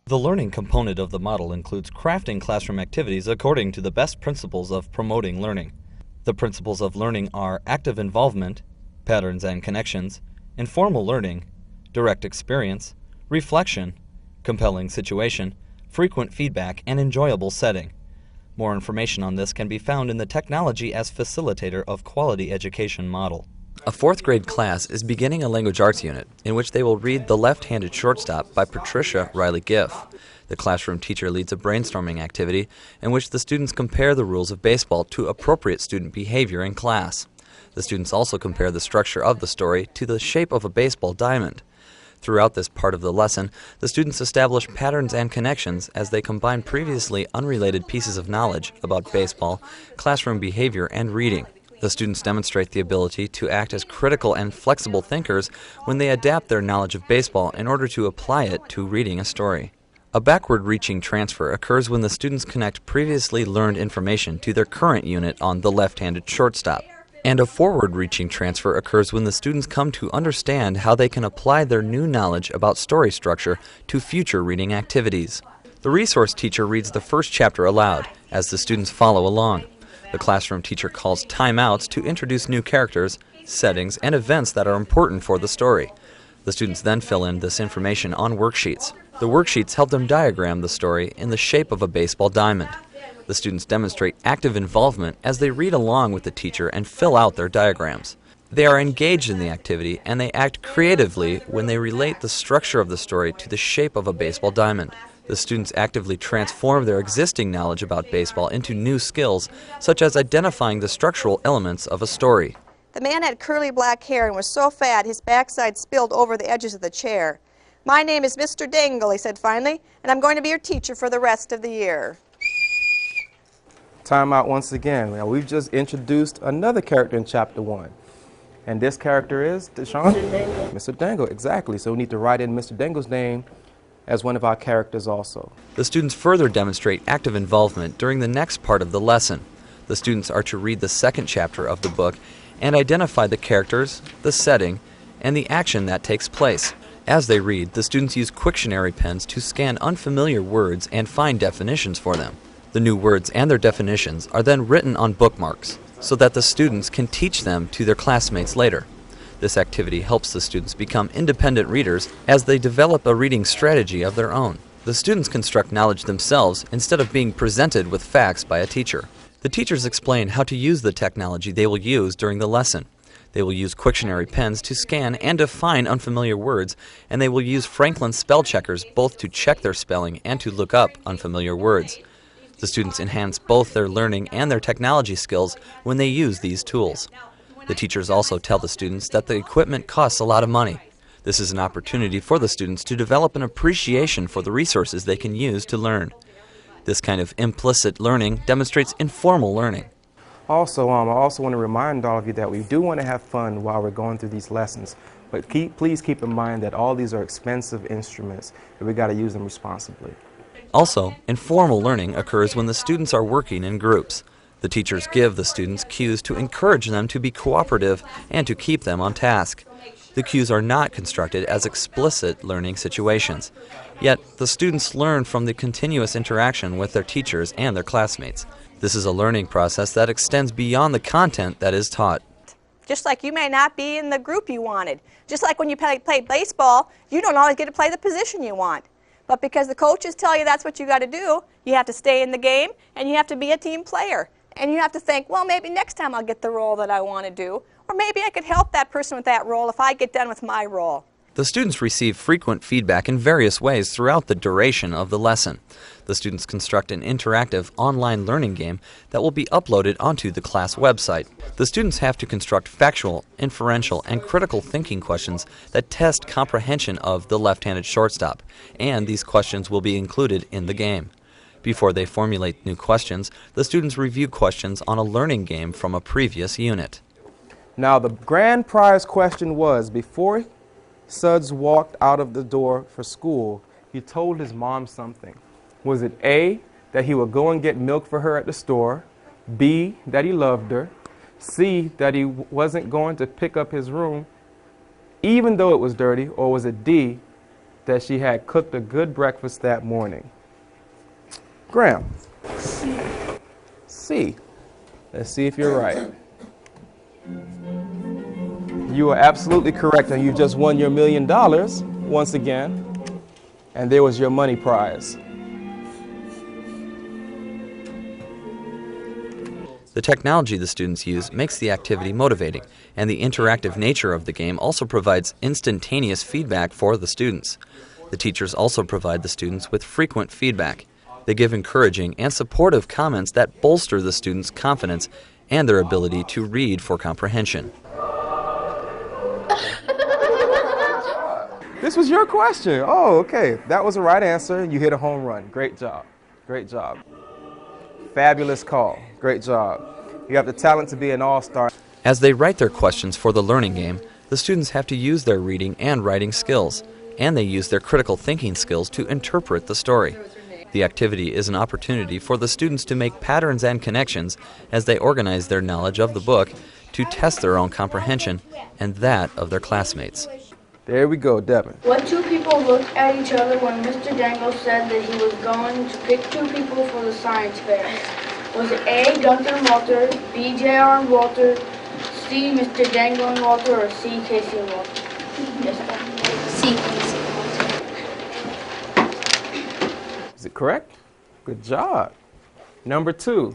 The learning component of the model includes crafting classroom activities according to the best principles of promoting learning. The principles of learning are active involvement, patterns and connections, informal learning, direct experience, reflection, compelling situation, frequent feedback, and enjoyable setting. More information on this can be found in the Technology as Facilitator of Quality Education model. A fourth grade class is beginning a language arts unit in which they will read The Left-Handed Shortstop by Patricia Riley Giff. The classroom teacher leads a brainstorming activity in which the students compare the rules of baseball to appropriate student behavior in class. The students also compare the structure of the story to the shape of a baseball diamond. Throughout this part of the lesson, the students establish patterns and connections as they combine previously unrelated pieces of knowledge about baseball, classroom behavior, and reading. The students demonstrate the ability to act as critical and flexible thinkers when they adapt their knowledge of baseball in order to apply it to reading a story. A backward-reaching transfer occurs when the students connect previously learned information to their current unit on The Left-Handed Shortstop. And a forward-reaching transfer occurs when the students come to understand how they can apply their new knowledge about story structure to future reading activities. The resource teacher reads the first chapter aloud as the students follow along. The classroom teacher calls timeouts to introduce new characters, settings, and events that are important for the story. The students then fill in this information on worksheets. The worksheets help them diagram the story in the shape of a baseball diamond. The students demonstrate active involvement as they read along with the teacher and fill out their diagrams. They are engaged in the activity and they act creatively when they relate the structure of the story to the shape of a baseball diamond. The students actively transform their existing knowledge about baseball into new skills, such as identifying the structural elements of a story. The man had curly black hair and was so fat his backside spilled over the edges of the chair. "My name is Mr. Dangle," he said finally, "and I'm going to be your teacher for the rest of the year." Time out once again. Now, we've just introduced another character in Chapter 1. And this character is, Deshaun? Mr. Dangle. Mr. Dangle, exactly. So we need to write in Mr. Dangle's name as one of our characters also. The students further demonstrate active involvement during the next part of the lesson. The students are to read the second chapter of the book and identify the characters, the setting, and the action that takes place. As they read, the students use Quictionary pens to scan unfamiliar words and find definitions for them. The new words and their definitions are then written on bookmarks so that the students can teach them to their classmates later. This activity helps the students become independent readers as they develop a reading strategy of their own. The students construct knowledge themselves instead of being presented with facts by a teacher. The teachers explain how to use the technology they will use during the lesson. They will use Quictionary pens to scan and define unfamiliar words, and they will use Franklin spell checkers both to check their spelling and to look up unfamiliar words. The students enhance both their learning and their technology skills when they use these tools. The teachers also tell the students that the equipment costs a lot of money. This is an opportunity for the students to develop an appreciation for the resources they can use to learn. This kind of implicit learning demonstrates informal learning. Also, I also want to remind all of you that we do want to have fun while we're going through these lessons. But please keep in mind that all these are expensive instruments and we got to use them responsibly. Also, informal learning occurs when the students are working in groups. The teachers give the students cues to encourage them to be cooperative and to keep them on task. The cues are not constructed as explicit learning situations. Yet, the students learn from the continuous interaction with their teachers and their classmates. This is a learning process that extends beyond the content that is taught. Just like you may not be in the group you wanted. Just like when you play baseball, you don't always get to play the position you want. But because the coaches tell you that's what you got to do, you have to stay in the game and you have to be a team player. And you have to think, well, maybe next time I'll get the role that I want to do. Or maybe I could help that person with that role if I get done with my role. The students receive frequent feedback in various ways throughout the duration of the lesson. The students construct an interactive online learning game that will be uploaded onto the class website. The students have to construct factual, inferential, and critical thinking questions that test comprehension of The Left-Handed Shortstop, and these questions will be included in the game. Before they formulate new questions, the students review questions on a learning game from a previous unit. Now, the grand prize question was, before Suds walked out of the door for school, he told his mom something. Was it A, that he would go and get milk for her at the store, B, that he loved her, C, that he wasn't going to pick up his room even though it was dirty, or was it D, that she had cooked a good breakfast that morning? Graham. C. Let's see if you're right. You are absolutely correct, and you just won your $1 million once again. And there was your money prize. The technology the students use makes the activity motivating, and the interactive nature of the game also provides instantaneous feedback for the students. The teachers also provide the students with frequent feedback. They give encouraging and supportive comments that bolster the students' confidence and their ability to read for comprehension. This was your question. Oh, okay. That was the right answer. You hit a home run. Great job. Great job. Fabulous call. Great job. You have the talent to be an all-star. As they write their questions for the learning game, the students have to use their reading and writing skills, and they use their critical thinking skills to interpret the story. The activity is an opportunity for the students to make patterns and connections as they organize their knowledge of the book to test their own comprehension and that of their classmates. There we go, Devin. What two people looked at each other when Mr. Dangle said that he was going to pick two people for the science fair? Was it A, Gunther and Walter, B, J.R. and Walter, C, Mr. Dangle and Walter, or C, Casey and Walter? Yes, C, Casey and Walter. Is it correct? Good job. Number 2.